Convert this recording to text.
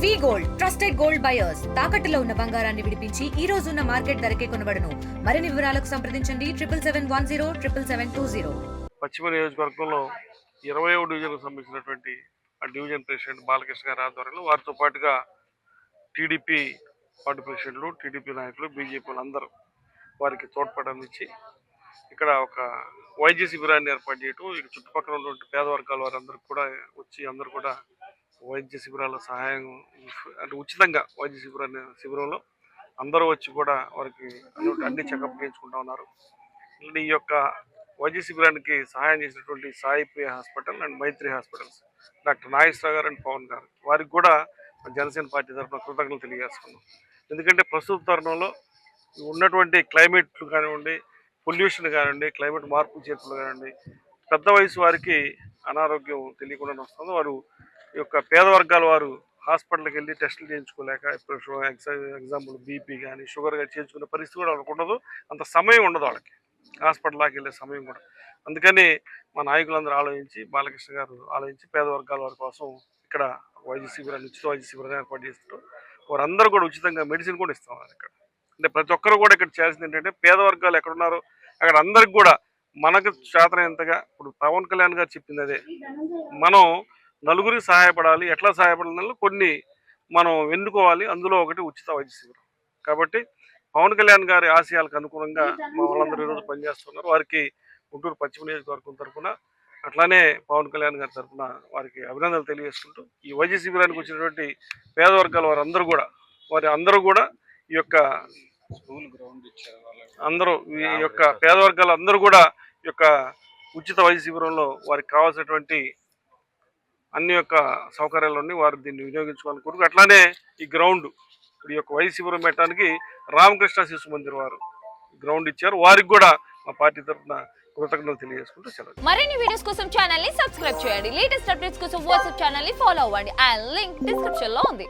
వి gold trusted gold buyers తాకట్టులో ఉన్న బంగారాన్ని విడిపించి ఈ రోజు ఉన్న మార్కెట్ ధరకే కొనబడును. మరిన్ని వివరాలకు సంప్రదించండి 7771077720. పశ్చిమ నియోజకవర్గంలో 20వ డివిజన్కు సంబంధించినటువంటి ఆ డివిజన్ ప్రెసిడెంట్ బాలకృష్ణ గారి ఆధ్వర్యంలో వారితో పాటుగా టీడీపీ వార్డు ప్రెసిడెంట్లు, టీడీపీ నాయకులు, బీజేపీ అందరూ వారికి తోడ్పడడం ఇచ్చి ఇక్కడ ఒక వైద్య శిబిరాన్ని ఏర్పాటు చేయటం, ఇక చుట్టుపక్కల ఉన్నటువంటి పేద వర్గాల వారందరూ కూడా వచ్చి అందరూ కూడా వైద్య శిబిరాల సహాయం అంటే ఉచితంగా వైద్య శిబిరంలో అందరూ వచ్చి కూడా వారికి అన్ని చెకప్ చేయించుకుంటా ఉన్నారు. ఈ యొక్క వైద్య శిబిరానికి సహాయం చేసినటువంటి Sai Priya hospital and Maitri hospitals doctor Nageswara Rao garu and Pawan గారు వారికి కూడా జనసేన పార్టీ తరఫున కృతజ్ఞతలు తెలియజేసుకున్నాం. ఎందుకంటే ప్రస్తుత తరుణంలో ఉన్నటువంటి క్లైమేట్లు కానివ్వండి, పొల్యూషన్ కానివ్వండి, క్లైమేట్ మార్పు చేతులు కానివ్వండి, పెద్ద వయసు వారికి అనారోగ్యం తెలియకుండా వస్తుంది. వారు ఈ యొక్క పేద వర్గాల వారు హాస్పిటల్కి వెళ్ళి టెస్టులు చేయించుకోలేక ఇప్పుడు ఎగ్జాంపుల్ బీపీ కానీ షుగర్ కానీ చేయించుకునే పరిస్థితి కూడా వాళ్ళకి ఉండదు, అంత సమయం ఉండదు వాళ్ళకి హాస్పిటల్కి వెళ్ళే సమయం కూడా. అందుకని మా నాయకులందరూ ఆలోచించి, బాలకృష్ణ గారు ఆలోచించి పేద వర్గాల వారి కోసం ఇక్కడ వైద్య శిబిరాన్ని, ఉచిత వైద్య శిబిరాన్ని ఏర్పాటు చేస్తూ వారందరూ కూడా ఉచితంగా మెడిసిన్ కూడా ఇస్తున్నారు. ఇక్కడ అంటే ప్రతి ఒక్కరు కూడా ఇక్కడ చేయాల్సింది ఏంటంటే పేద వర్గాలు ఎక్కడున్నారో అక్కడ అందరికి కూడా మనకు చేతనైనంతగా, ఇప్పుడు పవన్ కళ్యాణ్ గారు చెప్పింది అదే, మనం నలుగురికి సహాయపడాలి. ఎట్లా సహాయపడాలి కొన్ని మనం ఎన్నుకోవాలి, అందులో ఒకటి ఉచిత వైద్య శిబిరం. కాబట్టి పవన్ కళ్యాణ్ గారి ఆశయాలకు అనుగుణంగా మా వాళ్ళందరూ ఈరోజు పనిచేస్తున్నారు. వారికి గుంటూరు పశ్చిమ నియోజకవర్గం తరఫున అట్లానే పవన్ కళ్యాణ్ గారి తరఫున వారికి అభినందనలు తెలియజేసుకుంటూ, ఈ వైద్య శిబిరానికి వచ్చినటువంటి పేద వర్గాల వారందరూ కూడా ఈ యొక్క స్కూల్ గ్రౌండ్ ఇచ్చారు అందరూ ఈ యొక్క పేద వర్గాలు అందరూ కూడా ఈ యొక్క ఉచిత వైద్య శిబిరంలో వారికి కావాల్సినటువంటి అన్ని యొక్క సౌకర్యాలన్నీ వారు దీన్ని వినియోగించుకోవాలని కోరుకు. అట్లానే ఈ గ్రౌండ్ ఈ యొక్క వైద్య శిబిరం పెట్టడానికి రామకృష్ణ శిశు మందిర్ వారు గ్రౌండ్ ఇచ్చారు. వారికి కూడా మా పార్టీ తరఫున కృతజ్ఞతలు తెలియజేసుకుంటూ సెలవు. మరిన్ని వీడియోస్ కోసం ఛానల్ ని సబ్స్క్రైబ్ చేయండి. లేటెస్ట్ అప్డేట్స్ కోసం వాట్సాప్ ఛానల్ ని ఫాలో అవ్వండి. ఆ లింక్ డిస్క్రిప్షన్ లో ఉంది.